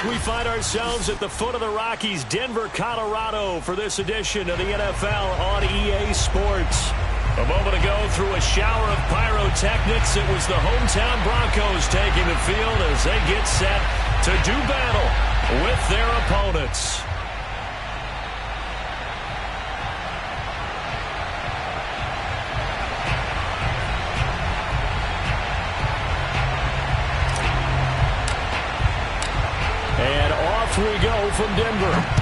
We find ourselves at the foot of the Rockies, Denver, Colorado, for this edition of the NFL on EA Sports. A moment ago, through a shower of pyrotechnics, it was the hometown Broncos taking the field as they get set to do battle with their opponents. And off we go from Denver.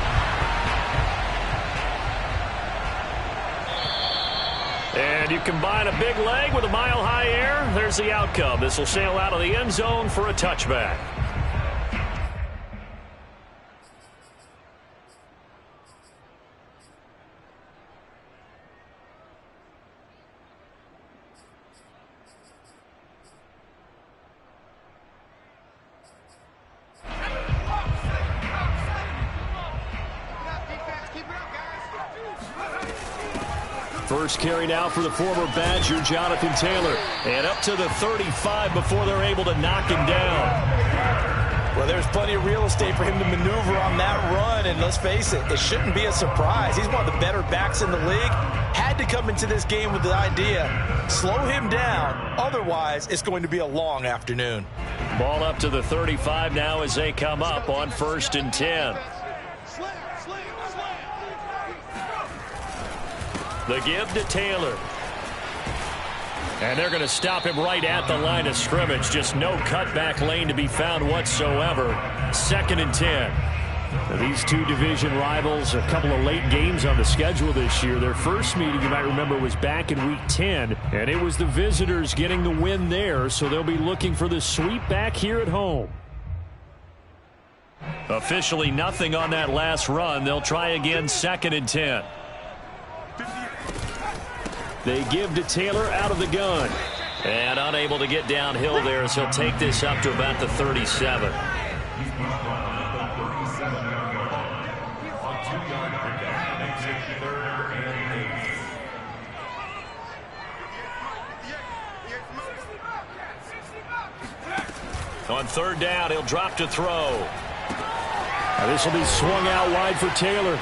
And you combine a big leg with a mile-high air, there's the outcome. This will sail out of the end zone for a touchback. First carry now for the former Badger, Jonathan Taylor. And up to the 35 before they're able to knock him down. Well, there's plenty of real estate for him to maneuver on that run. And let's face it, it shouldn't be a surprise. He's one of the better backs in the league. Had to come into this game with the idea, slow him down. Otherwise, it's going to be a long afternoon. Ball up to the 35 now as they come up on 1st and 10. The give to Taylor. And they're going to stop him right at the line of scrimmage. Just no cutback lane to be found whatsoever. 2nd and 10. Now, these two division rivals, a couple of late games on the schedule this year. Their first meeting, you might remember, was back in Week 10. And it was the visitors getting the win there. So they'll be looking for the sweep back here at home. Officially nothing on that last run. They'll try again 2nd and 10. They give to Taylor out of the gun. And unable to get downhill there as he'll take this up to about the 37. On 3rd down, he'll drop to throw. Now this will be swung out wide for Taylor.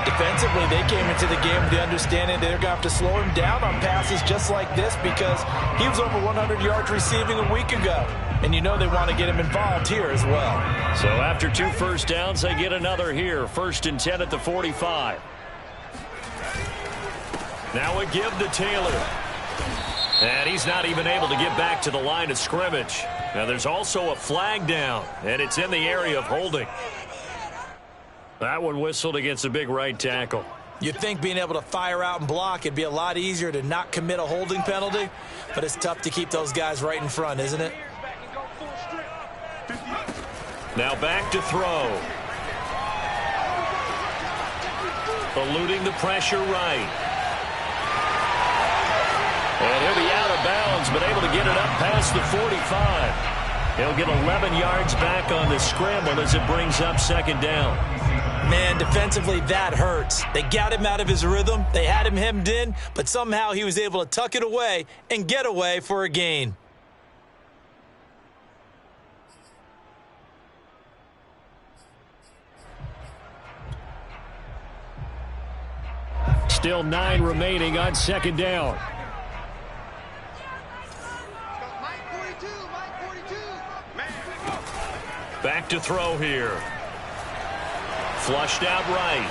Defensively, they came into the game with the understanding they're going to have to slow him down on passes just like this because he was over 100 yards receiving a week ago. And you know they want to get him involved here as well. So after 2 first downs, they get another here. 1st and 10 at the 45. Now a give to Taylor. And he's not even able to get back to the line of scrimmage. Now there's also a flag down, and it's in the area of holding. That one whistled against a big right tackle. You'd think being able to fire out and block, it'd be a lot easier to not commit a holding penalty, but it's tough to keep those guys right in front, isn't it? Now back to throw. Eluding the pressure right. And he'll be out of bounds, but able to get it up past the 45. He'll get 11 yards back on the scramble as it brings up 2nd down. Man, defensively, that hurts. They got him out of his rhythm. They had him hemmed in, but somehow he was able to tuck it away and get away for a gain. Still 9 remaining on 2nd down. Back to throw here. Flushed out right.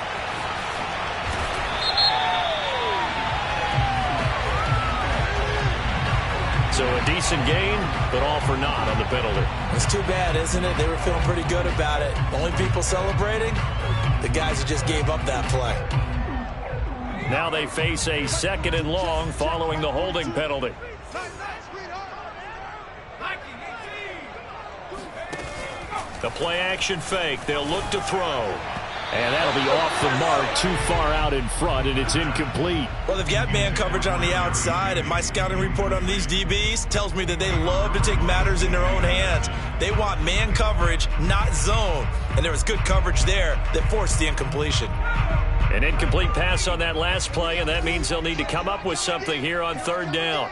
So a decent gain, but all for naught on the penalty. It's too bad, isn't it? They were feeling pretty good about it. Only people celebrating, the guys who just gave up that play. Now they face a 2nd and long following the holding penalty. The play action fake. They'll look to throw. And that'll be off the mark, too far out in front, and it's incomplete. Well, they've got man coverage on the outside, and my scouting report on these DBs tells me that they love to take matters in their own hands. They want man coverage, not zone. And there was good coverage there that forced the incompletion. An incomplete pass on that last play, and that means they'll need to come up with something here on third down.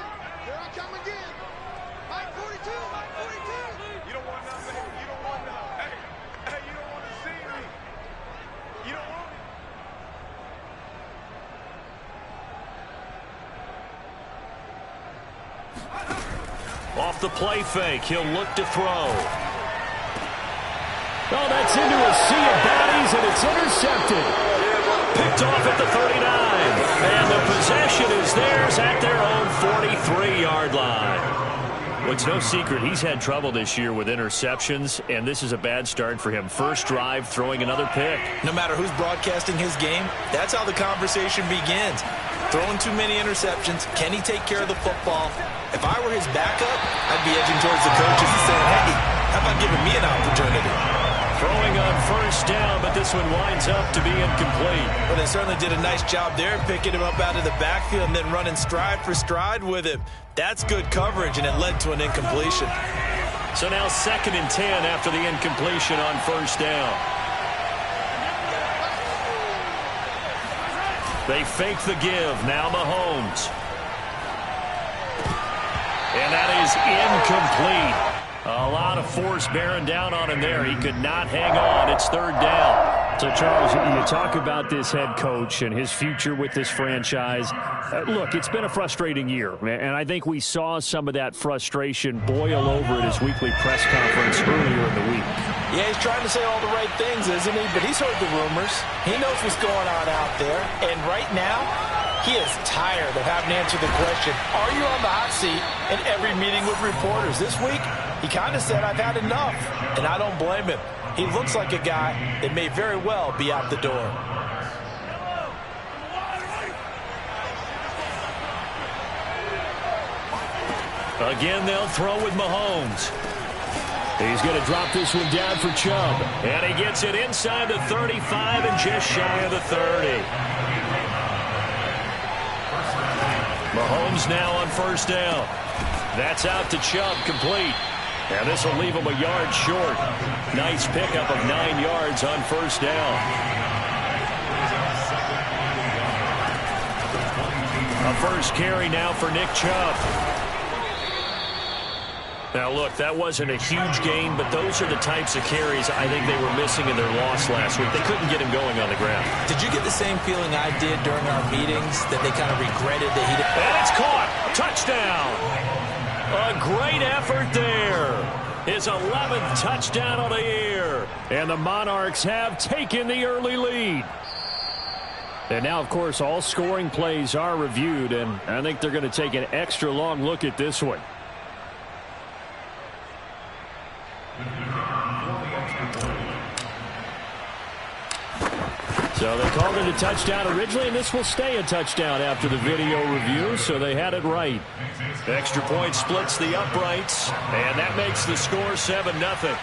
Off the play fake, he'll look to throw. Oh, that's into a sea of bodies, and it's intercepted. Picked off at the 39. And the possession is theirs at their own 43-yard line. Well, it's no secret he's had trouble this year with interceptions, and this is a bad start for him. First drive, throwing another pick. No matter who's broadcasting his game, that's how the conversation begins. Throwing too many interceptions. Can he take care of the football? If I were his backup, I'd be edging towards the coaches and saying, hey, how about giving me an opportunity? Throwing on first down, but this one winds up to be incomplete. Well, they certainly did a nice job there, picking him up out of the backfield and then running stride for stride with him. That's good coverage, and it led to an incompletion. So now 2nd and 10 after the incompletion on first down. They fake the give. Now Mahomes. And that is incomplete. A lot of force bearing down on him there. He could not hang on. It's third down. So, Charles, you talk about this head coach and his future with this franchise. Look, it's been a frustrating year, and I think we saw some of that frustration boil over at his weekly press conference earlier in the week. Yeah, he's trying to say all the right things, isn't he? But he's heard the rumors. He knows what's going on out there. And right now, he is tired of having to answer the question, are you on the hot seat in every meeting with reporters? This week, he kind of said, I've had enough. And I don't blame him. He looks like a guy that may very well be out the door. Again, they'll throw with Mahomes. He's going to drop this one down for Chubb. And he gets it inside the 35 and just shy of the 30. Mahomes now on first down. That's out to Chubb, complete. And this will leave him a yard short. Nice pickup of 9 yards on first down. A first carry now for Nick Chubb. Now, look, that wasn't a huge gain, but those are the types of carries I think they were missing in their loss last week. They couldn't get him going on the ground. Did you get the same feeling I did during our meetings, that they kind of regretted that he didn't? And it's caught. Touchdown. A great effort there. His 11th touchdown of the year. And the Monarchs have taken the early lead. And now, of course, all scoring plays are reviewed, and I think they're going to take an extra long look at this one. So they called it a touchdown originally, and this will stay a touchdown after the video review, so they had it right. Extra point splits the uprights, and that makes the score 7-0.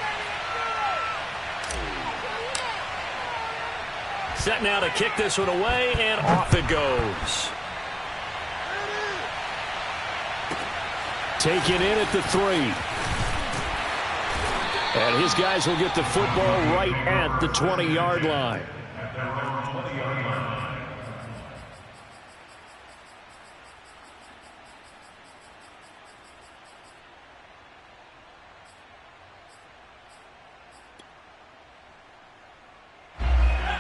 Set now to kick this one away, and off it goes. Taken in at the 3. And his guys will get the football right at the 20-yard line.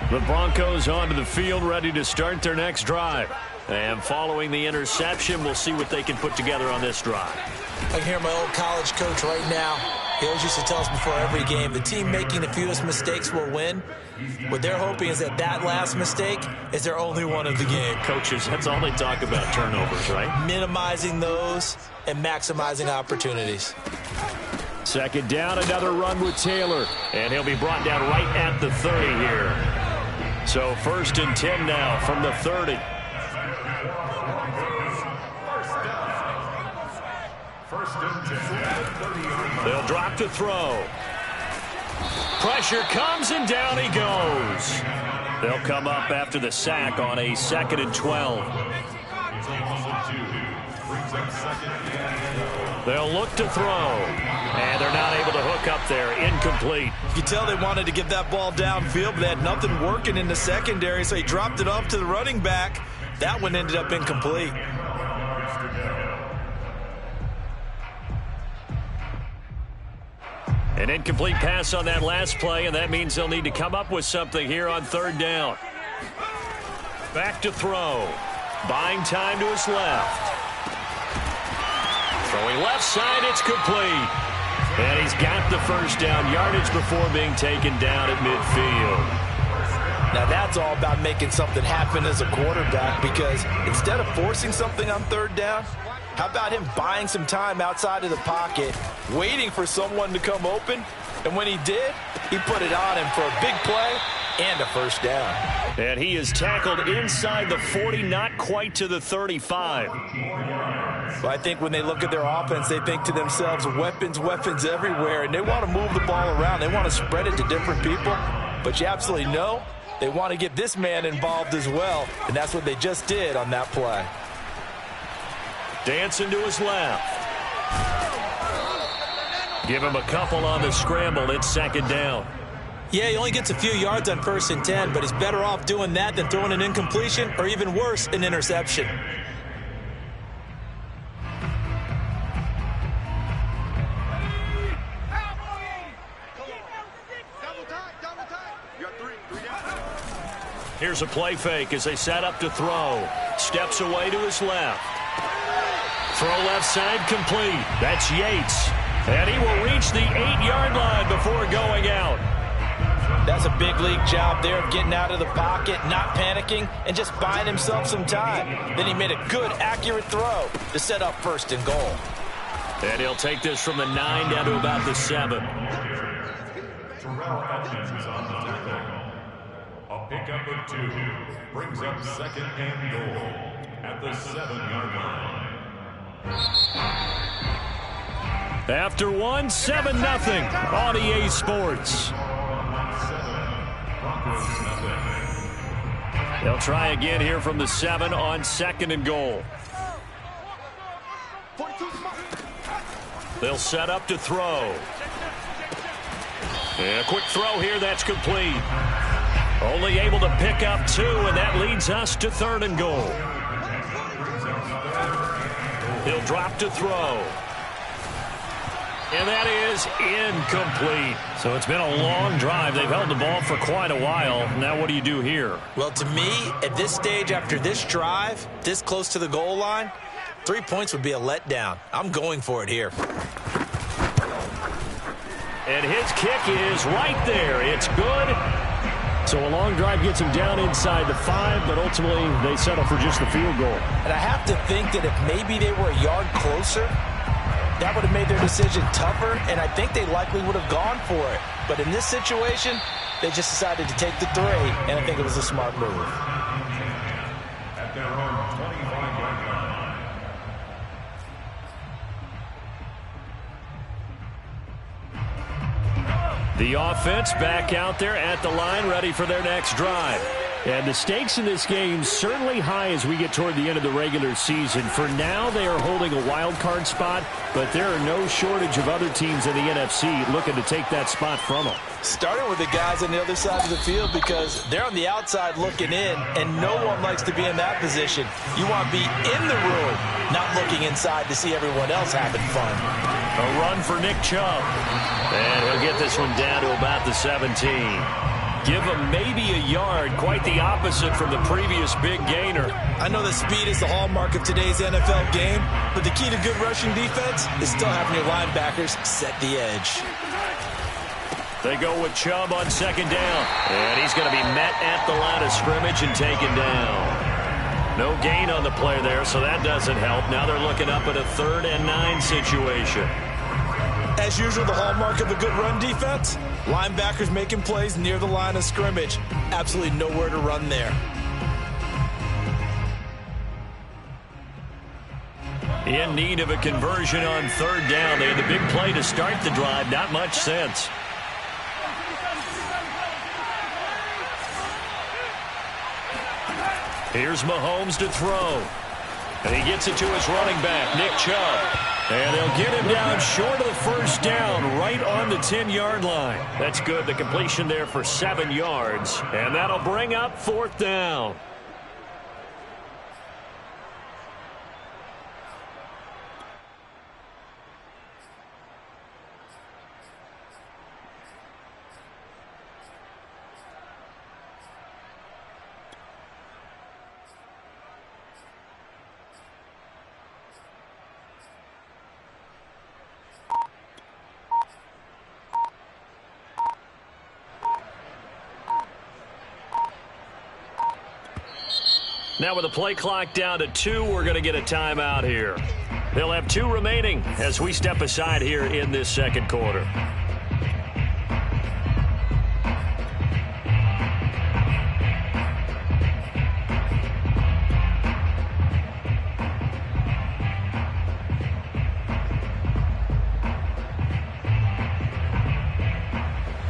The Broncos onto the field, ready to start their next drive. And following the interception, we'll see what they can put together on this drive. I can hear my old college coach right now. He always used to tell us before every game, the team making the fewest mistakes will win. What they're hoping is that that last mistake is their only one of the game. Coaches, that's all they talk about, turnovers, right? Minimizing those and maximizing opportunities. Second down, another run with Taylor. And he'll be brought down right at the 30 here. So 1st and 10 now from the 30. They'll drop to throw. Pressure comes, and down he goes. They'll come up after the sack on a 2nd and 12. They'll look to throw, and they're not able to hook up there. Incomplete. You can tell they wanted to get that ball downfield, but they had nothing working in the secondary, so he dropped it off to the running back. That one ended up incomplete. An incomplete pass on that last play, and that means they'll need to come up with something here on third down. Back to throw. Buying time to his left. Throwing left side, it's complete. And he's got the first down yardage before being taken down at midfield. Now that's all about making something happen as a quarterback, because instead of forcing something on third down, how about him buying some time outside of the pocket, waiting for someone to come open, and when he did, he put it on him for a big play and a first down. And he is tackled inside the 40, not quite to the 35. Well, I think when they look at their offense, they think to themselves, weapons, weapons everywhere, and they want to move the ball around. They want to spread it to different people, but you absolutely know they want to get this man involved as well, and that's what they just did on that play. Dancing to his left. Give him a couple on the scramble. It's second down. Yeah, he only gets a few yards on 1st and 10, but he's better off doing that than throwing an incompletion or even worse, an interception. Here's a play fake as they set up to throw. Steps away to his left. Throw left side complete. That's Yates. And he will reach the 8-yard line before going out. That's a big league job there of getting out of the pocket, not panicking, and just buying himself some time. Then he made a good, accurate throw to set up 1st and goal. And he'll take this from the 9 down to about the 7. A pickup of 2 brings up 2nd and goal at the 7-yard line. After 1, 7-0 on EA Sports. They'll try again here from the 7 on 2nd and goal. They'll set up to throw. And a quick throw here, that's complete. Only able to pick up 2, and that leads us to 3rd and goal. He'll drop to throw. And that is incomplete. So it's been a long drive. They've held the ball for quite a while. Now what do you do here? Well, to me, at this stage after this drive, this close to the goal line, 3 points would be a letdown. I'm going for it here. And his kick is right there. It's good. So a long drive gets him down inside the 5, but ultimately they settle for just the field goal. And I have to think that if maybe they were a yard closer, that would have made their decision tougher, and I think they likely would have gone for it. But in this situation, they just decided to take the 3, and I think it was a smart move. At their own 25-yard line. The offense back out there at the line, ready for their next drive. And the stakes in this game certainly high as we get toward the end of the regular season. For now, they are holding a wild card spot, but there are no shortage of other teams in the NFC looking to take that spot from them. Starting with the guys on the other side of the field, because they're on the outside looking in, and no one likes to be in that position. You want to be in the room, not looking inside to see everyone else having fun. A run for Nick Chubb. And he'll get this one down to about the 17. Give him maybe a yard, quite the opposite from the previous big gainer. I know that speed is the hallmark of today's NFL game, but the key to good rushing defense is still having your linebackers set the edge. They go with Chubb on 2nd down. And he's going to be met at the line of scrimmage and taken down. No gain on the play there, so that doesn't help. Now they're looking up at a 3rd and 9 situation. As usual, the hallmark of a good run defense, linebackers making plays near the line of scrimmage. Absolutely nowhere to run there. In need of a conversion on 3rd down. They had the big play to start the drive. Not much sense. Here's Mahomes to throw. And he gets it to his running back, Nick Chubb. And they'll get him down short of the first down, right on the 10-yard line. That's good. The completion there for 7 yards. And that'll bring up 4th down. Now with the play clock down to 2, we're going to get a timeout here. They'll have 2 remaining as we step aside here in this second quarter.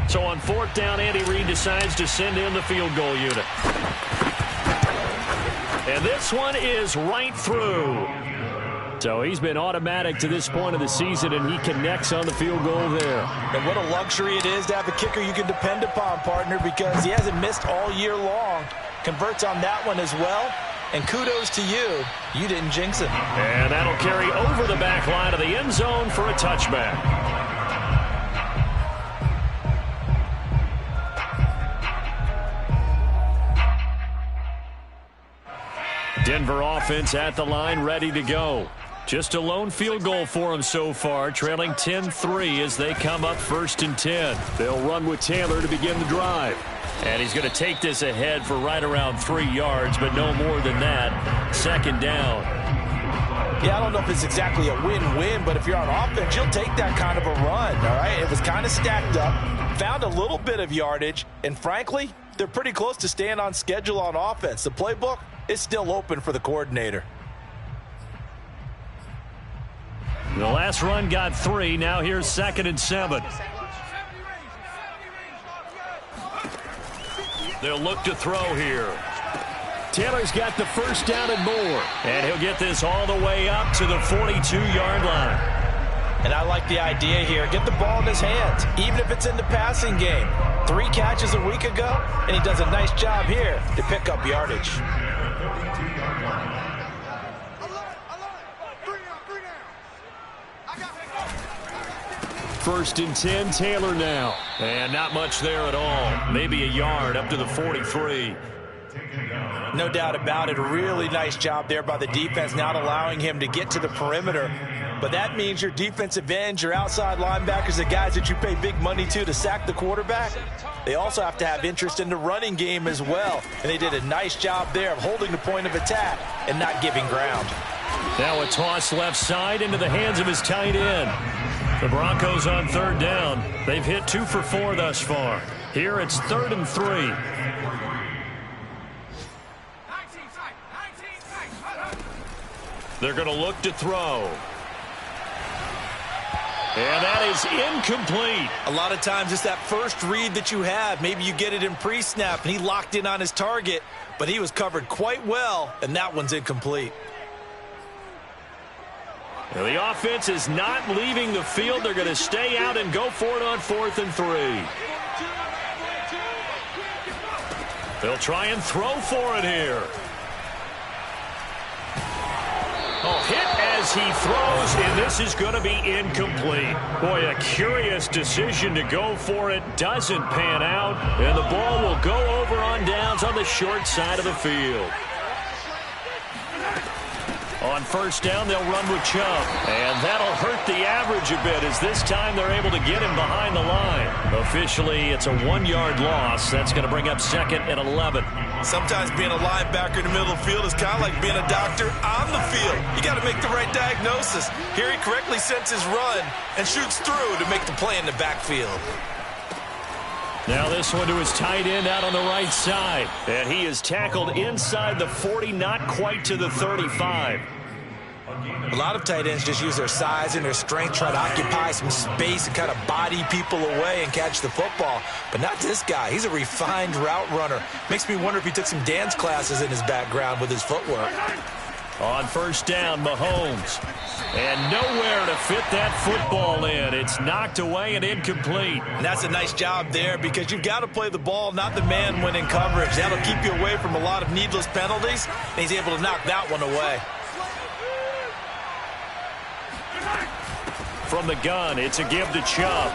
So on 4th down, Andy Reid decides to send in the field goal unit. And this one is right through. So he's been automatic to this point of the season, and he connects on the field goal there. And what a luxury it is to have a kicker you can depend upon, partner, because he hasn't missed all year long. Converts on that one as well. And kudos to you. You didn't jinx it. And that'll carry over the back line of the end zone for a touchback. Denver offense at the line, ready to go. Just a lone field goal for them so far, trailing 10-3 as they come up 1st and 10. They'll run with Taylor to begin the drive. And he's going to take this ahead for right around 3 yards, but no more than that. 2nd down. Yeah, I don't know if it's exactly a win-win, but if you're on offense, you'll take that kind of a run, all right? It was kind of stacked up, found a little bit of yardage, and frankly, they're pretty close to staying on schedule on offense. The playbook is still open for the coordinator. The last run got 3. Now here's 2nd and 7. They'll look to throw here. Taylor's got the first down and more. And he'll get this all the way up to the 42-yard line. And I like the idea here. Get the ball in his hands, even if it's in the passing game. 3 catches a week ago, and he does a nice job here to pick up yardage. First and 10, Taylor now. And not much there at all. Maybe a yard up to the 43. No doubt about it. A really nice job there by the defense, not allowing him to get to the perimeter. But that means your defensive ends, your outside linebackers, the guys that you pay big money to sack the quarterback, they also have to have interest in the running game as well. And they did a nice job there of holding the point of attack and not giving ground. Now a toss left side into the hands of his tight end. The Broncos on 3rd down. They've hit 2 for 4 thus far. Here it's 3rd and 3. They're going to look to throw. And that is incomplete. A lot of times it's that first read that you have. Maybe you get it in pre-snap, and he locked in on his target, but he was covered quite well, and that one's incomplete. Well, the offense is not leaving the field. They're going to stay out and go for it on 4th and 3. They'll try and throw for it here. Oh, hit as he throws, and this is going to be incomplete. Boy, a curious decision to go for it. Doesn't pan out, and the ball will go over on downs on the short side of the field. On 1st down, they'll run with Chubb. And that'll hurt the average a bit as this time they're able to get him behind the line. Officially, it's a 1-yard loss. That's going to bring up 2nd and 11. Sometimes being a linebacker in the middle of the field is kind of like being a doctor on the field. You got to make the right diagnosis. Here he correctly sets his run and shoots through to make the play in the backfield. Now this one to his tight end out on the right side. And he is tackled inside the 40, not quite to the 35. A lot of tight ends just use their size and their strength, try to occupy some space and kind of body people away and catch the football. But not this guy. He's a refined route runner. Makes me wonder if he took some dance classes in his background with his footwork. On first down, Mahomes. And nowhere to fit that football in. It's knocked away and incomplete. And that's a nice job there because you've got to play the ball, not the man when in coverage. That'll keep you away from a lot of needless penalties, and he's able to knock that one away. From the gun, it's a give to Chubb.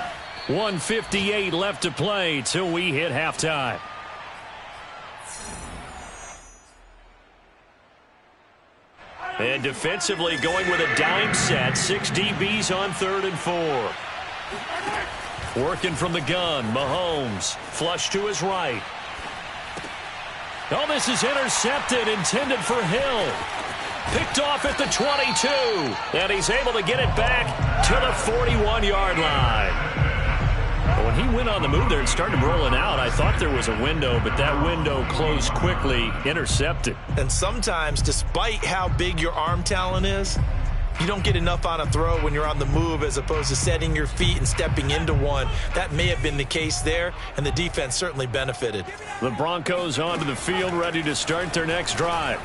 1:58 left to play till we hit halftime. And defensively going with a dime set. 6 DBs on 3rd and 4. Working from the gun, Mahomes. Flush to his right. Oh, this is intercepted, intended for Hill. Picked off at the 22. And he's able to get it back to the 41-yard line. When he went on the move there and started rolling out, I thought there was a window, but that window closed quickly, intercepted. And sometimes, despite how big your arm talent is, you don't get enough on a throw when you're on the move as opposed to setting your feet and stepping into one. That may have been the case there, and the defense certainly benefited. The Broncos onto the field, ready to start their next drive.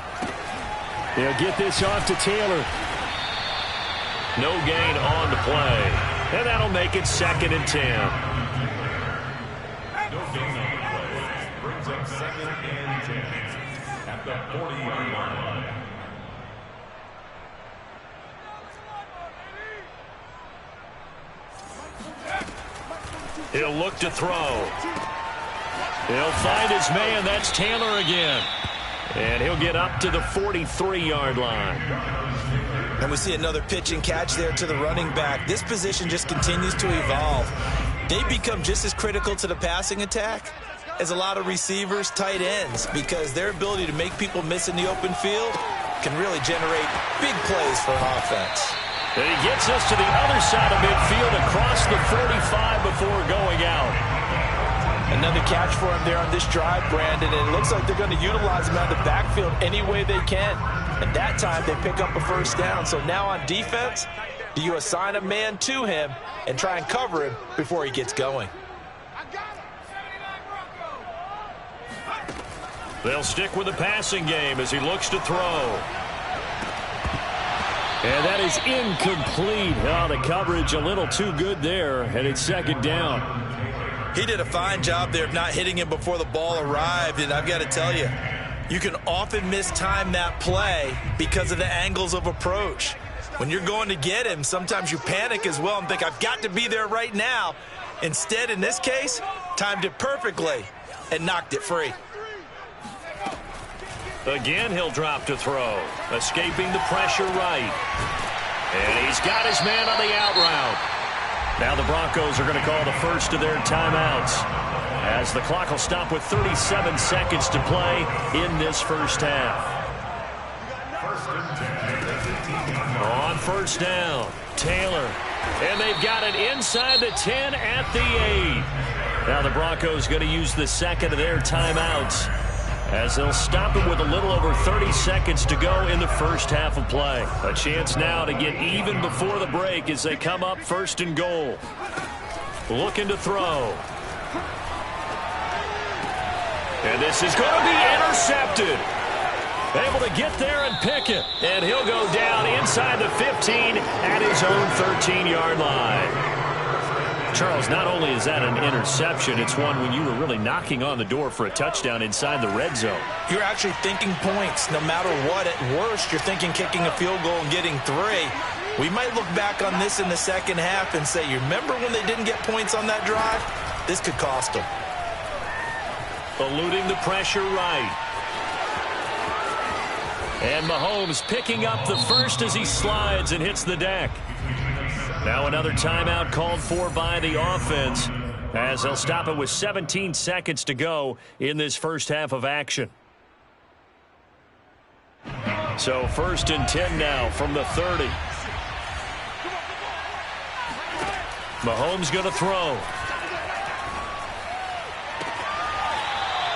They'll get this off to Taylor. No gain on the play. And that'll make it 2nd and 10. No gain on the play. Brings up 2nd and 10 at the 40-yard line. He'll look to throw. He'll find his man. That's Taylor again. And he'll get up to the 43-yard line. And we see another pitch and catch there to the running back. This position just continues to evolve. They become just as critical to the passing attack as a lot of receivers, tight ends, because their ability to make people miss in the open field can really generate big plays for an offense. And he gets us to the other side of midfield across the 45 before going out. Another catch for him there on this drive, Brandon, and it looks like they're going to utilize him out of the backfield any way they can. And that time they pick up a first down. So now on defense, do you assign a man to him and try and cover him before he gets going? They'll stick with the passing game as he looks to throw. And that is incomplete. Oh, the coverage a little too good there, and it's 2nd down. He did a fine job there of not hitting him before the ball arrived, and I've got to tell you, you can often mistime that play because of the angles of approach. When you're going to get him, sometimes you panic as well and think, I've got to be there right now. Instead, in this case, timed it perfectly and knocked it free. Again, he'll drop to throw. Escaping the pressure right. And he's got his man on the out route. Now the Broncos are going to call the first of their timeouts, as the clock will stop with 37 seconds to play in this first half. On first down, Taylor. And they've got it inside the 10 at the 8. Now the Broncos going to use the second of their timeouts, as they'll stop it with a little over 30 seconds to go in the first half of play. A chance now to get even before the break as they come up 1st and goal. Looking to throw. And this is going to be intercepted. Able to get there and pick it. And he'll go down inside the 15 at his own 13-yard line. Charles, not only is that an interception, it's one when you were really knocking on the door for a touchdown inside the red zone. You're actually thinking points no matter what. At worst, you're thinking kicking a field goal and getting 3. We might look back on this in the second half and say, you remember when they didn't get points on that drive? This could cost them. Eluding the pressure right. And Mahomes picking up the first as he slides and hits the deck. Now another timeout called for by the offense, as they'll stop it with 17 seconds to go in this first half of action. So 1st and 10 now from the 30. Mahomes going to throw.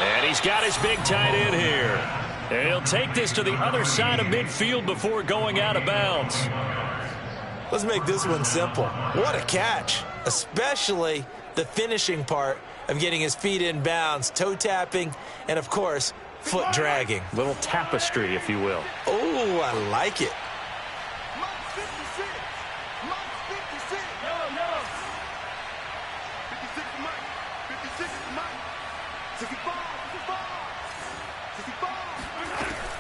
And he's got his big tight end here. And he'll take this to the other side of midfield before going out of bounds. Let's make this one simple. What a catch, especially the finishing part of getting his feet in bounds, toe tapping, and, of course, foot dragging. Little tapestry, if you will. Oh, Ooh, I like it.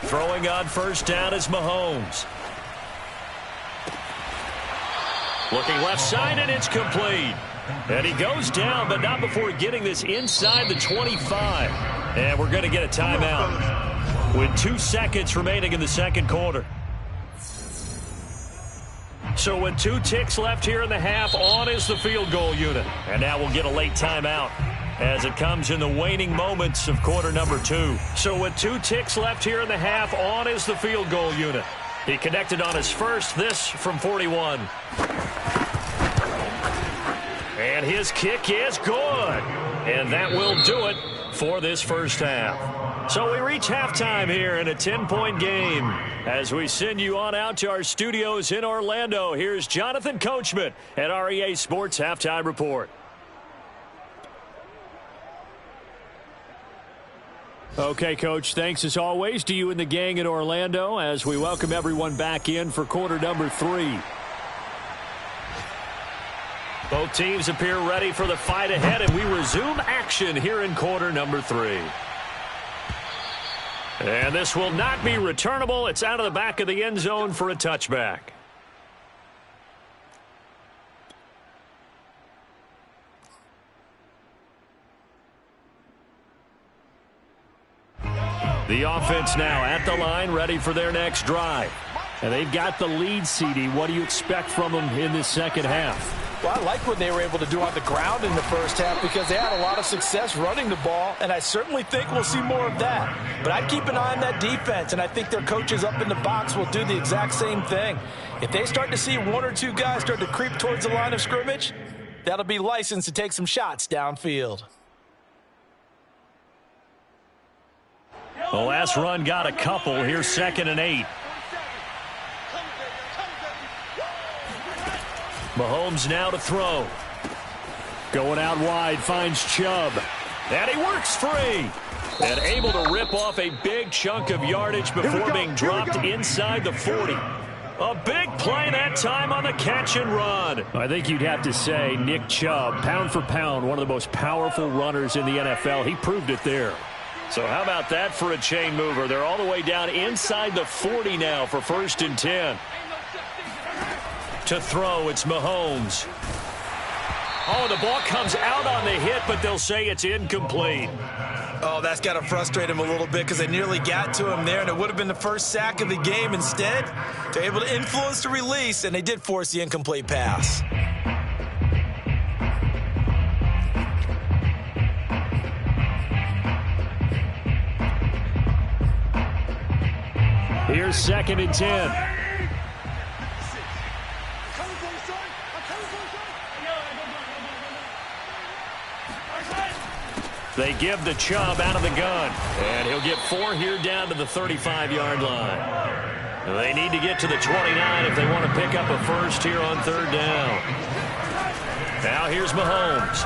Throwing on first down is Mahomes. Looking left side, and it's complete. And he goes down, but not before getting this inside the 25. And we're going to get a timeout with 2 seconds remaining in the second quarter. So with 2 ticks left here in the half, on is the field goal unit. And now we'll get a late timeout as it comes in the waning moments of quarter number 2. So with 2 ticks left here in the half, on is the field goal unit. He connected on his first, this from 41. And his kick is good. And that will do it for this first half. So we reach halftime here in a 10-point game. As we send you on out to our studios in Orlando, here's Jonathan Coachman at REA Sports Halftime Report. Okay, Coach, thanks as always to you and the gang in Orlando as we welcome everyone back in for quarter number 3. Both teams appear ready for the fight ahead, and we resume action here in quarter number 3. And this will not be returnable. It's out of the back of the end zone for a touchback. The offense now at the line, ready for their next drive. And they've got the lead, CD. What do you expect from them in this second half? Well, I like what they were able to do on the ground in the first half because they had a lot of success running the ball, and I certainly think we'll see more of that. But I'd keep an eye on that defense, and I think their coaches up in the box will do the exact same thing. If they start to see 1 or 2 guys start to creep towards the line of scrimmage, that'll be licensed to take some shots downfield. The last run got a couple. Here's 2nd and 8. Mahomes now to throw. Going out wide, finds Chubb. And he works free. And able to rip off a big chunk of yardage before being dropped inside the 40. A big play that time on the catch and run. I think you'd have to say Nick Chubb, pound for pound, one of the most powerful runners in the NFL. He proved it there. So how about that for a chain mover? They're all the way down inside the 40 now for 1st and 10. To throw, it's Mahomes. Oh, the ball comes out on the hit, but they'll say it's incomplete. Oh, that's got to frustrate him a little bit because they nearly got to him there, and it would have been the first sack of the game. Instead, they're able to influence the release, and they did force the incomplete pass. Here's 2nd and 10. They give the Chubb out of the gun. And he'll get 4 here down to the 35-yard line. They need to get to the 29 if they want to pick up a first here on 3rd down. Now here's Mahomes.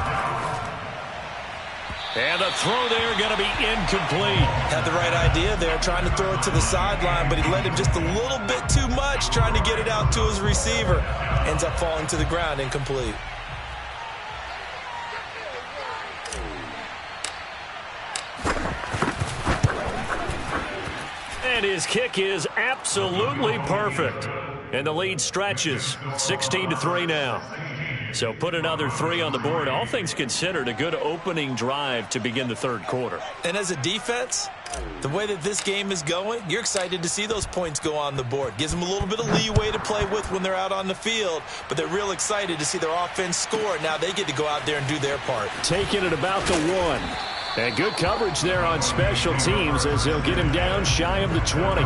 And the throw there going to be incomplete. Had the right idea there, trying to throw it to the sideline, but he led him just a little bit too much, trying to get it out to his receiver. Ends up falling to the ground, incomplete. And his kick is absolutely perfect. And the lead stretches 16-3 now. So put another 3 on the board. All things considered, a good opening drive to begin the 3rd quarter. And as a defense, the way that this game is going, you're excited to see those points go on the board. Gives them a little bit of leeway to play with when they're out on the field, but they're real excited to see their offense score. Now they get to go out there and do their part. Taking it about the 1. And good coverage there on special teams as they'll get him down shy of the 20.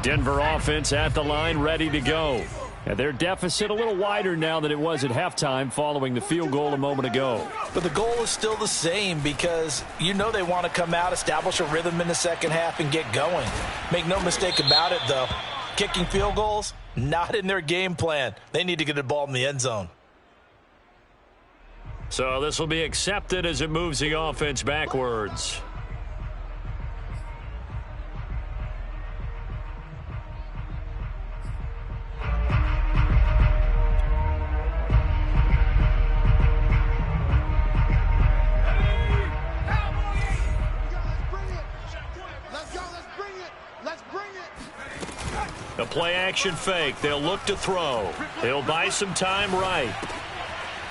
Denver offense at the line, ready to go. And their deficit a little wider now than it was at halftime following the field goal a moment ago. But the goal is still the same because you know they want to come out, establish a rhythm in the second half, and get going. Make no mistake about it, though. Kicking field goals, not in their game plan. They need to get the ball in the end zone. So this will be accepted as it moves the offense backwards. A play-action fake. They'll look to throw. He'll buy some time right.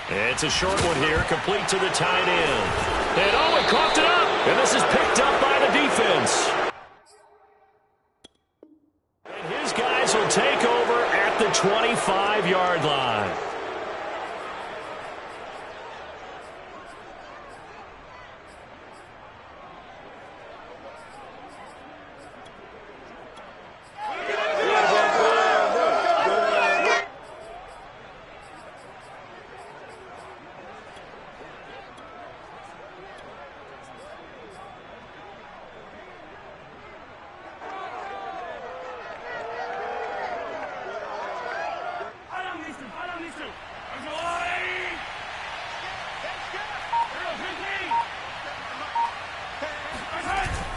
It's a short one here, complete to the tight end. And he coughed it up. And this is picked up by the defense. And his guys will take over at the 25-yard line.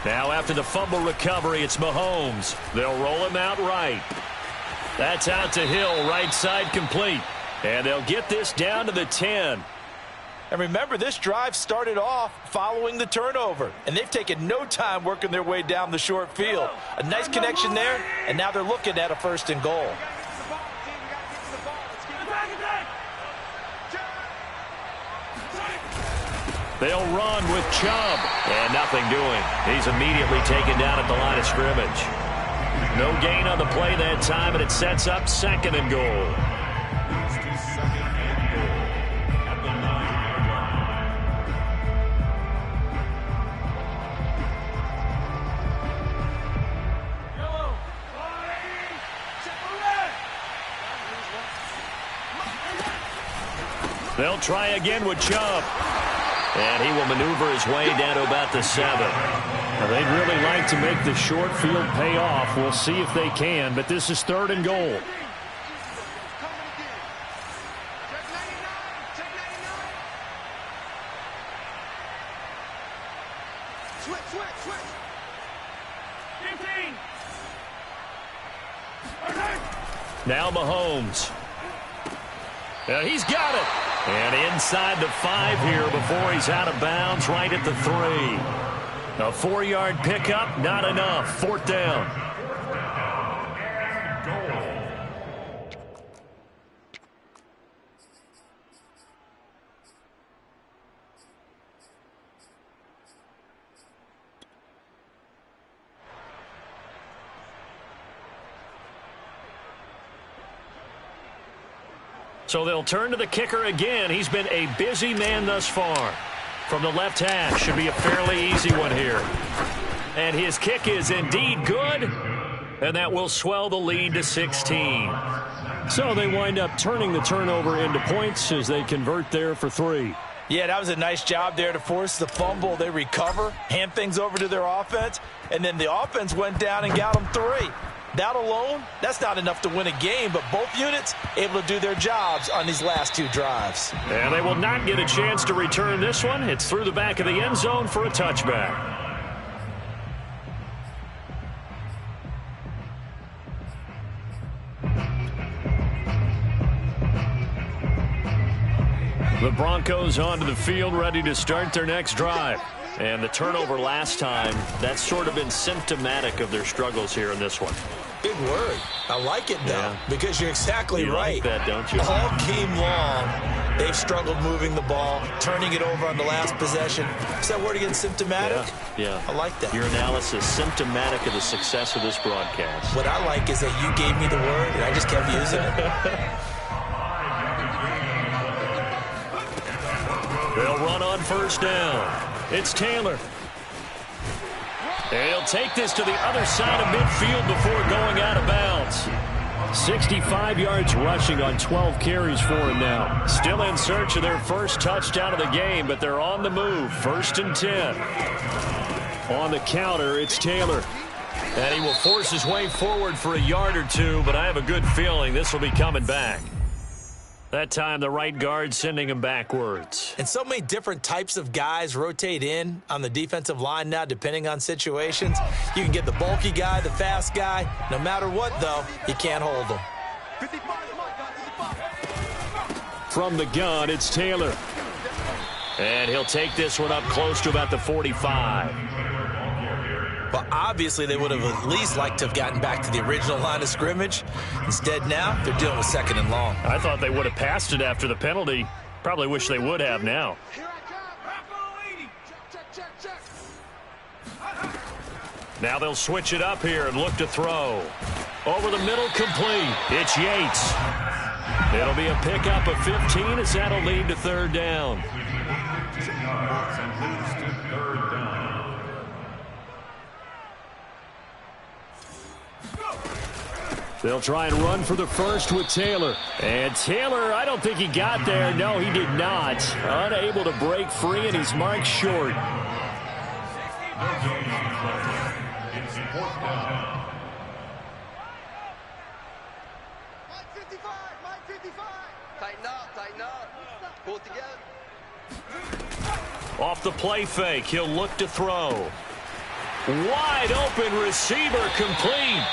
Now after the fumble recovery, it's Mahomes. They'll roll him out right. That's out to Hill, right side complete. And they'll get this down to the 10. And remember, this drive started off following the turnover. And they've taken no time working their way down the short field. A nice connection there, and now they're looking at a 1st and goal. They'll run with Chubb. And nothing doing. He's immediately taken down at the line of scrimmage. No gain on the play that time, and it sets up 2nd and goal. At the 9-yard line. They'll try again with Chubb. And he will maneuver his way down to about the 7. Now, they'd really like to make the short field pay off. We'll see if they can, but this is 3rd and goal. Now Mahomes. He's got it. And inside the 5 here before he's out of bounds, right at the 3. A 4-yard pickup, not enough. 4th down. So they'll turn to the kicker again. He's been a busy man thus far. From the left hash, should be a fairly easy one here. And his kick is indeed good. And that will swell the lead to 16. So they wind up turning the turnover into points as they convert there for 3. Yeah, that was a nice job there to force the fumble. They recover, hand things over to their offense, and then the offense went down and got them 3. That alone, that's not enough to win a game, but both units able to do their jobs on these last 2 drives. And they will not get a chance to return this one. It's through the back of the end zone for a touchback. The Broncos onto the field, ready to start their next drive. And the turnover last time, that's sort of been symptomatic of their struggles here in this one. Big word. I like it, though, because you're exactly right. You like that, don't you? All game long, they've struggled moving the ball, turning it over on the last possession. Is that word again, symptomatic? Yeah. I like that. Your analysis, symptomatic of the success of this broadcast. What I like is that you gave me the word, and I just kept using it. They'll run on 1st down. It's Taylor. And he'll take this to the other side of midfield before going out of bounds. 65 yards rushing on 12 carries for him now. Still in search of their first touchdown of the game, but they're on the move. 1st and 10. On the counter, it's Taylor. And he will force his way forward for a yard or two, but I have a good feeling this will be coming back. That time, the right guard sending him backwards. And so many different types of guys rotate in on the defensive line now, depending on situations. You can get the bulky guy, the fast guy. No matter what, though, you can't hold them. From the gun, it's Taylor. And he'll take this one up close to about the 45. Well, obviously, they would have at least liked to have gotten back to the original line of scrimmage. Instead, now, they're dealing with second and long. I thought they would have passed it after the penalty. Probably wish they would have now. Now they'll switch it up here and look to throw. Over the middle, complete. It's Yates. It'll be a pickup of 15 as that'll lead to third down. They'll try and run for the first with Taylor. And Taylor, I don't think he got there. No, he did not. Unable to break free, and he's marked short. Tighten up. Pull it together. Off the play fake, he'll look to throw. Wide open receiver, complete.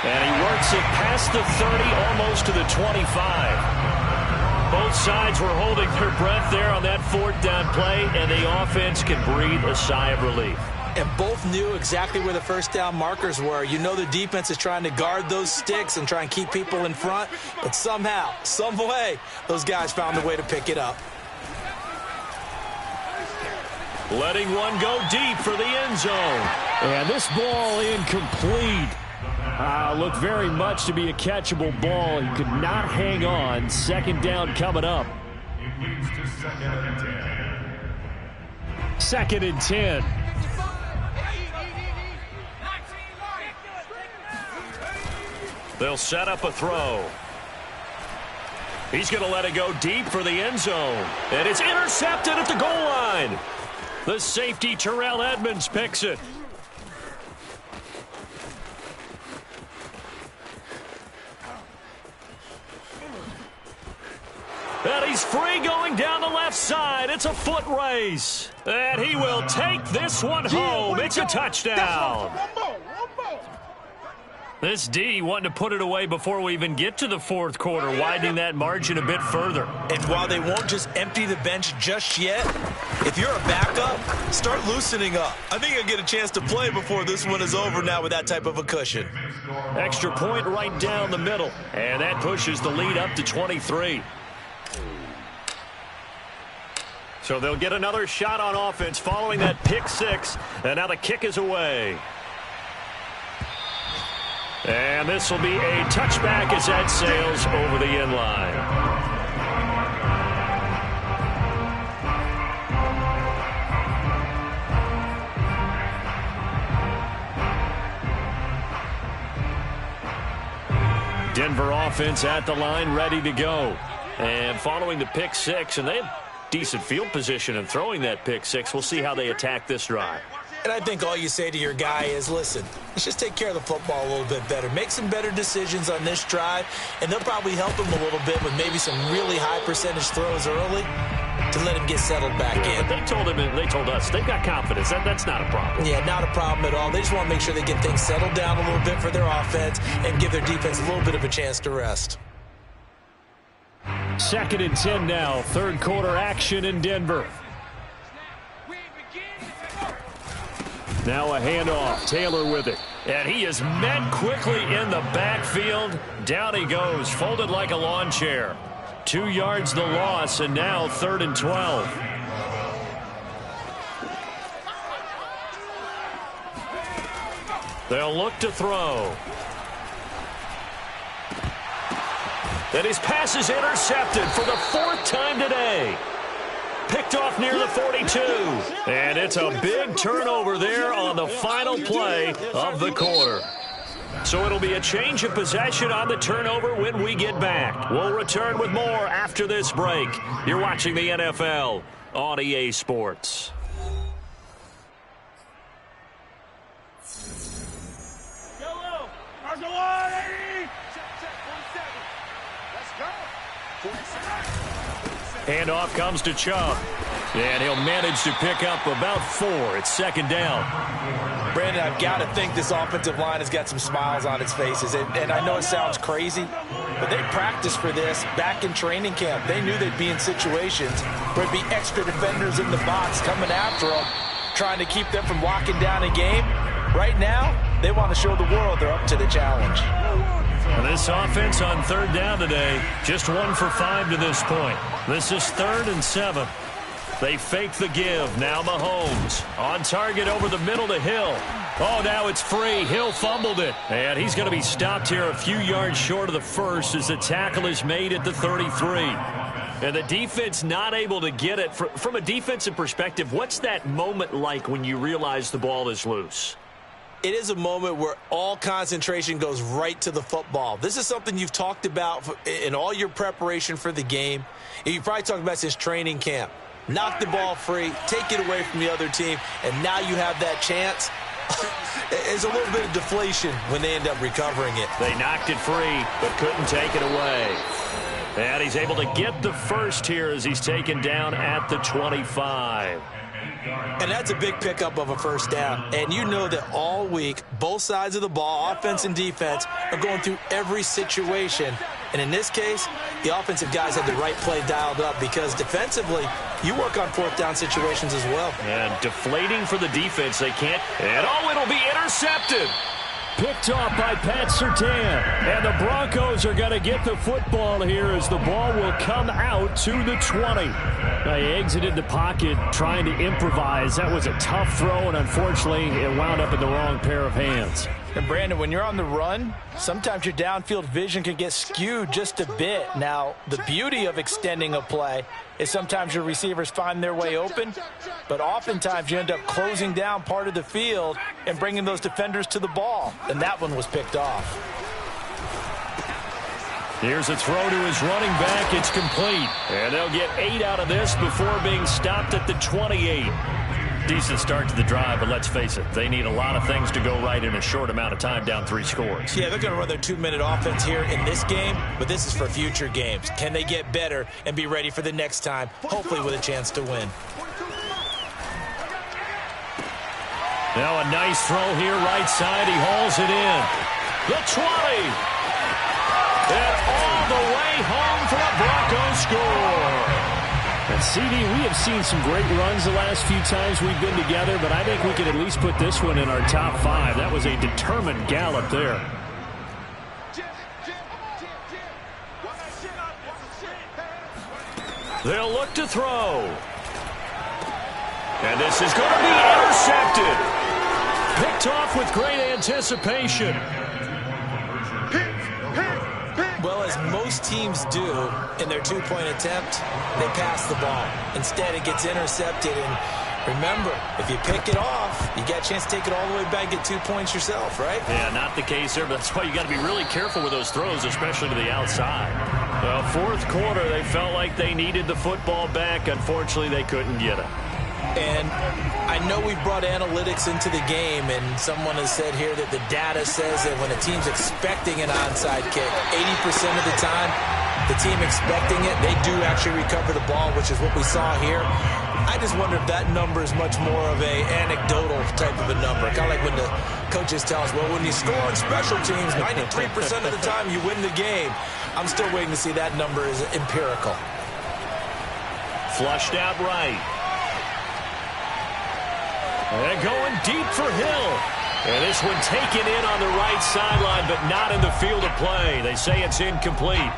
And he works it past the 30, almost to the 25. Both sides were holding their breath there on that fourth down play, and the offense can breathe a sigh of relief. And both knew exactly where the first down markers were. You know the defense is trying to guard those sticks and try and keep people in front, but somehow, some way, those guys found a way to pick it up. Letting one go deep for the end zone. And this ball incomplete. Looked very much to be a catchable ball. He could not hang on. Second down coming up. Second and 10. They'll set up a throw. He's going to let it go deep for the end zone. And it's intercepted at the goal line. The safety, Terrell Edmonds, picks it. And he's free going down the left side. It's a foot race. And he will take this one home. It's a touchdown. This D wanting to put it away before we even get to the fourth quarter, widening that margin a bit further. And while they won't just empty the bench just yet, if you're a backup, start loosening up. I think you'll get a chance to play before this one is over now with that type of a cushion. Extra point right down the middle. And that pushes the lead up to 23. So they'll get another shot on offense following that pick six. And now the kick is away. And this will be a touchback as that sails over the end line. Denver offense at the line, ready to go. And following the pick six, and they have decent field position in throwing that pick six. We'll see how they attack this drive. And I think all you say to your guy is, listen, let's just take care of the football a little bit better. Make some better decisions on this drive, and they'll probably help him a little bit with maybe some really high percentage throws early to let him get settled back in. But they told him, and they told us, they've got confidence. That's not a problem. Yeah, not a problem at all. They just want to make sure they get things settled down a little bit for their offense and give their defense a little bit of a chance to rest. Second and 10 now. Third quarter action in Denver. Now a handoff. Taylor with it. And he is met quickly in the backfield. Down he goes, folded like a lawn chair. 2 yards the loss, and now third and 12. They'll look to throw. And his pass is intercepted for the 4th time today. Picked off near the 42. And it's a big turnover there on the final play of the quarter. So it'll be a change of possession on the turnover when we get back. We'll return with more after this break. You're watching the NFL on EA Sports. Handoff comes to Chubb. And he'll manage to pick up about 4. It's second down. Brandon, I've got to think this offensive line has got some smiles on its faces. And I know it sounds crazy, but they practiced for this back in training camp. They knew they'd be in situations where it'd be extra defenders in the box coming after them, trying to keep them from locking down a game. Right now, they want to show the world they're up to the challenge. And this offense on third down today, just 1 for 5 to this point. This is 3rd and 7. They fake the give. Now Mahomes on target over the middle to Hill. Oh, now it's free. Hill fumbled it. And he's going to be stopped here a few yards short of the first as the tackle is made at the 33. And the defense not able to get it. From a defensive perspective, what's that moment like when you realize the ball is loose? It is a moment where all concentration goes right to the football. This is something you've talked about in all your preparation for the game. You probably talked about since training camp. Knock the ball free, take it away from the other team, and now you have that chance. It's a little bit of deflation when they end up recovering it. They knocked it free, but couldn't take it away. And he's able to get the first here as he's taken down at the 25. And that's a big pickup of a first down. And you know that all week, both sides of the ball, offense and defense, are going through every situation. And in this case, the offensive guys had the right play dialed up because defensively, you work on 4th down situations as well. And deflating for the defense, they can't. And it'll be intercepted. Picked off by Pat Surtain. And the Broncos are going to get the football here as the ball will come out to the 20. Now, he exited the pocket trying to improvise. That was a tough throw, and unfortunately, it wound up in the wrong pair of hands. And, Brandon, when you're on the run, sometimes your downfield vision can get skewed just a bit. Now, the beauty of extending a play is sometimes your receivers find their way open, but oftentimes you end up closing down part of the field and bringing those defenders to the ball. And that one was picked off. Here's a throw to his running back. It's complete. And they'll get 8 out of this before being stopped at the 28. Decent start to the drive, but let's face it, they need a lot of things to go right in a short amount of time, down 3 scores. Yeah, they're going to run their 2-minute offense here in this game, but this is for future games. Can they get better and be ready for the next time, hopefully with a chance to win? Now a nice throw here, right side. He hauls it in. The 20. And all the way home for a Broncos score. And CD, we have seen some great runs the last few times we've been together, but I think we can at least put this one in our top 5. That was a determined gallop there. They'll look to throw. And this is going to be intercepted. Picked off with great anticipation. Well, as most teams do in their 2-point attempt, they pass the ball. Instead, it gets intercepted. And remember, if you pick it off, you got a chance to take it all the way back and get 2 points yourself, right? Yeah, not the case there, but that's why you got to be really careful with those throws, especially to the outside. Well, 4th quarter, they felt like they needed the football back. Unfortunately, they couldn't get it. And I know we brought analytics into the game, and someone has said here that the data says that when a team's expecting an onside kick, 80% of the time, the team expecting it, they do actually recover the ball, which is what we saw here. I just wonder if that number is much more of a anecdotal type of a number. Kind of like when the coaches tell us, well, when you score on special teams, 93% of the time you win the game. I'm still waiting to see that number is empirical. Flushed out right. And going deep for Hill. And this one taken in on the right sideline, but not in the field of play. They say it's incomplete.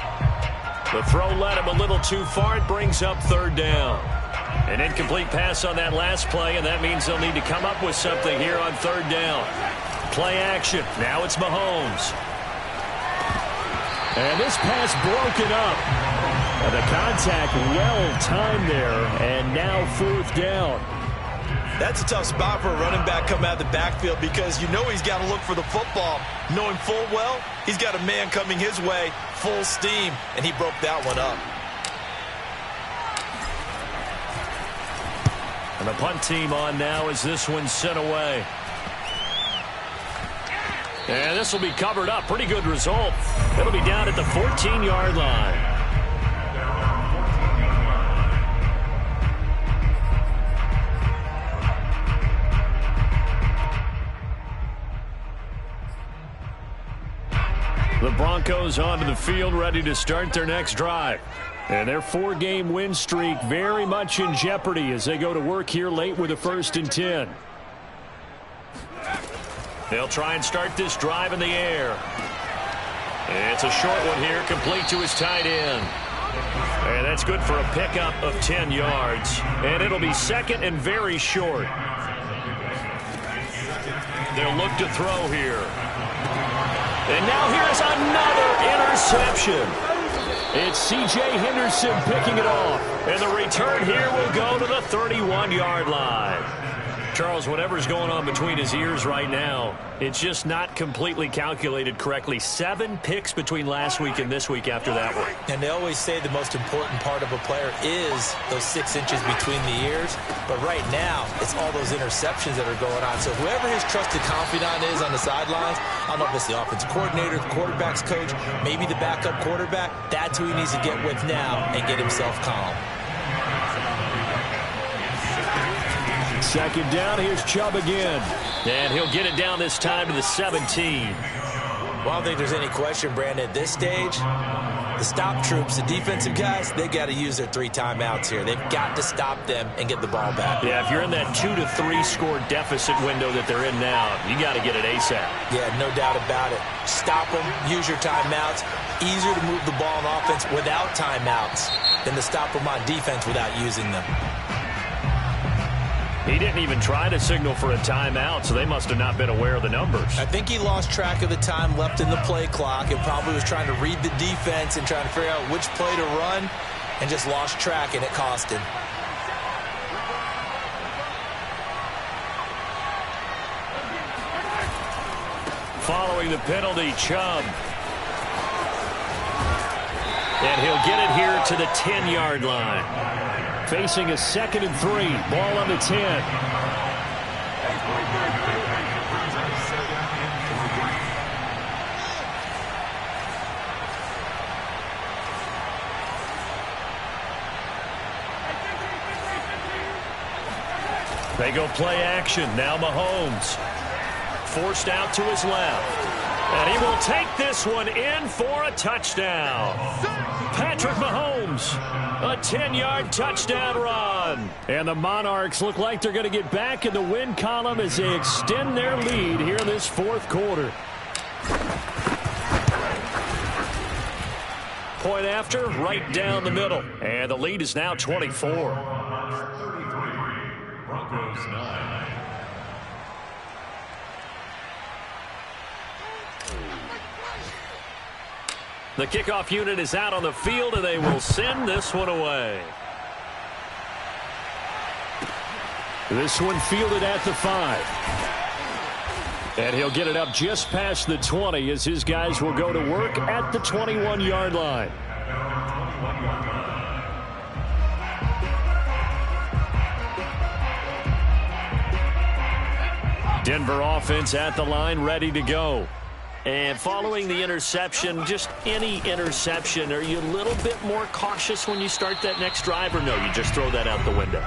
The throw led him a little too far. It brings up 3rd down. An incomplete pass on that last play, and that means they'll need to come up with something here on 3rd down. Play action. Now it's Mahomes. And this pass broken up. And the contact well timed there, and now 4th down. That's a tough spot for a running back coming out of the backfield because you know he's got to look for the football, knowing full well he's got a man coming his way full steam, and he broke that one up. And the punt team on now as this one's sent away. And this will be covered up. Pretty good result. It'll be down at the 14-yard line. The Broncos onto the field, ready to start their next drive. And their 4-game win streak very much in jeopardy as they go to work here late with a 1st and 10. They'll try and start this drive in the air. It's a short one here, complete to his tight end. And that's good for a pickup of 10 yards. And it'll be 2nd and very short. They'll look to throw here. And now here's another interception. It's C.J. Henderson picking it off. And the return here will go to the 31-yard line. Charles, whatever's going on between his ears right now, it's just not completely calculated correctly. 7 picks between last week and this week after that one. And they always say the most important part of a player is those 6 inches between the ears. But right now, it's all those interceptions that are going on. So whoever his trusted confidant is on the sidelines, I don't know if it's the offensive coordinator, the quarterback's coach, maybe the backup quarterback, that's who he needs to get with now and get himself calm. 2nd down, here's Chubb again. And he'll get it down this time to the 17. Well, I don't think there's any question, Brandon, at this stage, the stop troops, the defensive guys, they got to use their 3 timeouts here. They've got to stop them and get the ball back. Yeah, if you're in that 2 to 3 score deficit window that they're in now, you got to get it ASAP. Yeah, no doubt about it. Stop them, use your timeouts. Easier to move the ball on offense without timeouts than to stop them on defense without using them. He didn't even try to signal for a timeout, so they must have not been aware of the numbers. I think he lost track of the time left in the play clock and probably was trying to read the defense and trying to figure out which play to run and just lost track, and it cost him. Following the penalty, Chubb. And he'll get it here to the 10-yard line. Facing a 2nd and 3. Ball on the 10. They go play action. Now Mahomes. Forced out to his left. And he will take this one in for a touchdown. Patrick Mahomes, a 10-yard touchdown run. And the Monarchs look like they're going to get back in the win column as they extend their lead here in this 4th quarter. Point after, right down the middle. And the lead is now 24. 33, Broncos 9. The kickoff unit is out on the field, and they will send this one away. This one fielded at the 5. And he'll get it up just past the 20 as his guys will go to work at the 21-yard line. Denver offense at the line, ready to go. And following the interception, just any interception, are you a little bit more cautious when you start that next drive, or no, you just throw that out the window?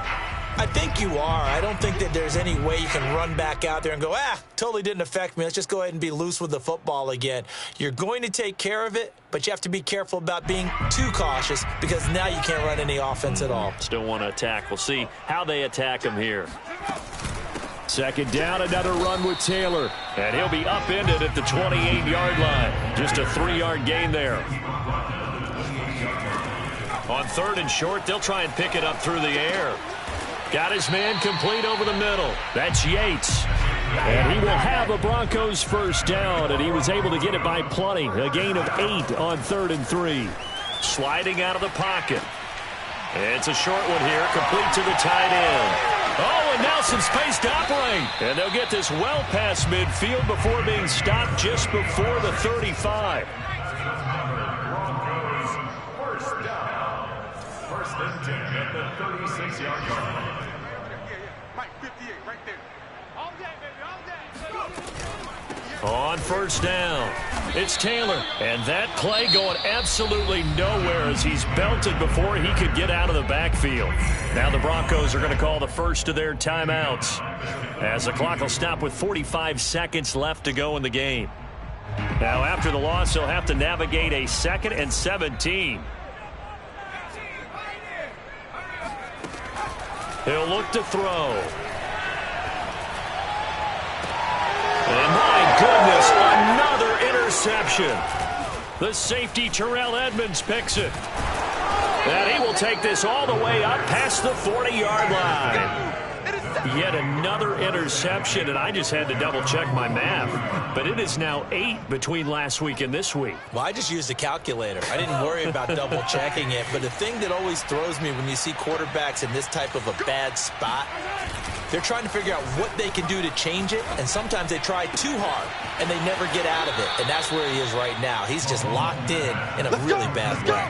I think you are. I don't think that there's any way you can run back out there and go, totally didn't affect me. Let's just go ahead and be loose with the football again. You're going to take care of it, but you have to be careful about being too cautious because now you can't run any offense at all. Still want to attack. We'll see how they attack him here. 2nd down, another run with Taylor. And he'll be upended at the 28-yard line. Just a 3-yard gain there. On 3rd and short, they'll try and pick it up through the air. Got his man complete over the middle. That's Yates. And he will have a Broncos 1st down, and he was able to get it by plenty. A gain of 8 on 3rd and 3. Sliding out of the pocket. It's a short one here, complete to the tight end. Oh, and now some space to operate. And they'll get this well past midfield before being stopped just before the 35. Broncos 1st down. 1st and 10 at the 36-yard line. Mike, 58, right there. All day, baby, all day. On 1st down, it's Taylor. And that play going absolutely nowhere as he's belted before he could get out of the backfield. Now the Broncos are going to call the first of their timeouts as the clock will stop with 45 seconds left to go in the game. Now, after the loss, he'll have to navigate a 2nd and 17. He'll look to throw. And my goodness, another interception. The safety, Terrell Edmonds, picks it. And he will take this all the way up past the 40-yard line. Yet another interception, and I just had to double-check my math. But it is now 8 between last week and this week. Well, I just used a calculator. I didn't worry about double-checking it. But the thing that always throws me when you see quarterbacks in this type of a bad spot, they're trying to figure out what they can do to change it, and sometimes they try too hard, and they never get out of it. And that's where he is right now. He's just locked in a really bad way.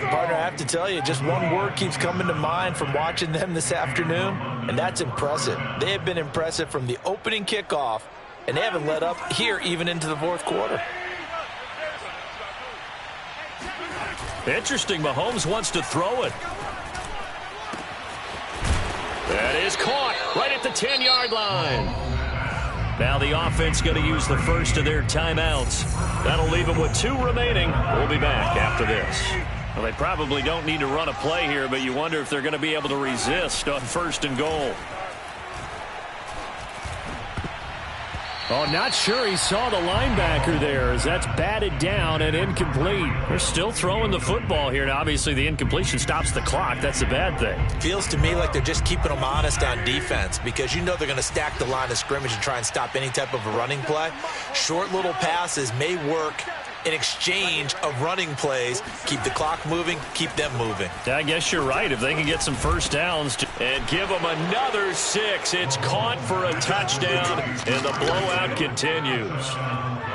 Partner, I have to tell you, just one word keeps coming to mind from watching them this afternoon, and that's impressive. They have been impressive from the opening kickoff, and they haven't let up here even into the fourth quarter. Interesting, Mahomes wants to throw it. That is caught right at the 10-yard line. Now the offense going to use the first of their timeouts. That'll leave them with 2 remaining. We'll be back after this. Well, they probably don't need to run a play here, but you wonder if they're going to be able to resist on 1st and goal. Oh, not sure he saw the linebacker there as that's batted down and incomplete. They're still throwing the football here. Now, obviously, the incompletion stops the clock. That's a bad thing. Feels to me like they're just keeping them honest on defense because you know they're going to stack the line of scrimmage and try and stop any type of a running play. Short little passes may work in exchange of running plays. Keep the clock moving, keep them moving. I guess you're right. If they can get some first downs and give them another 6, it's caught for a touchdown, and the blowout continues.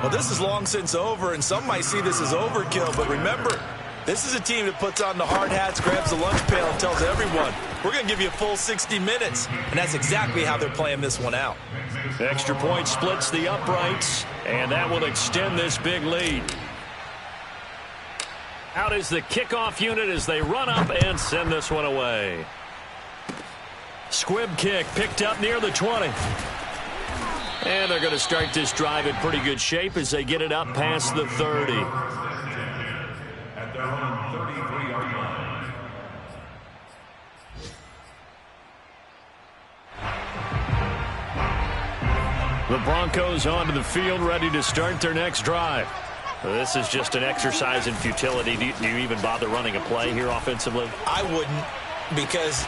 Well, this is long since over, and some might see this as overkill, but remember, this is a team that puts on the hard hats, grabs the lunch pail, and tells everyone, we're going to give you a full 60 minutes, and that's exactly how they're playing this one out. Extra point splits the uprights, and that will extend this big lead. Out is the kickoff unit as they run up and send this one away. Squib kick picked up near the 20. And they're going to start this drive in pretty good shape as they get it up past the 30. At their own 33-yard line. The Broncos onto the field, ready to start their next drive. This is just an exercise in futility. Do you even bother running a play here offensively? I wouldn't, because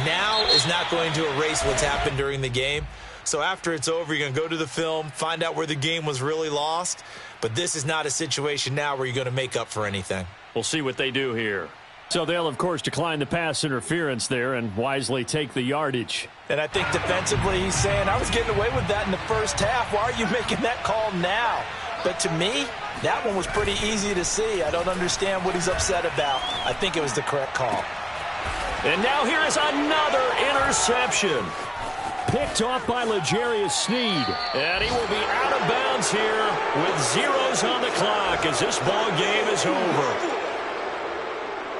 now is not going to erase what's happened during the game. So after it's over, you're going to go to the film, find out where the game was really lost. But this is not a situation now where you're going to make up for anything. We'll see what they do here. So they'll, of course, decline the pass interference there and wisely take the yardage. And I think defensively he's saying, I was getting away with that in the first half. Why are you making that call now? But to me, that one was pretty easy to see. I don't understand what he's upset about. I think it was the correct call. And now here is another interception. Picked off by L'Jarius Sneed. And he will be out of bounds here with zeros on the clock as this ball game is over.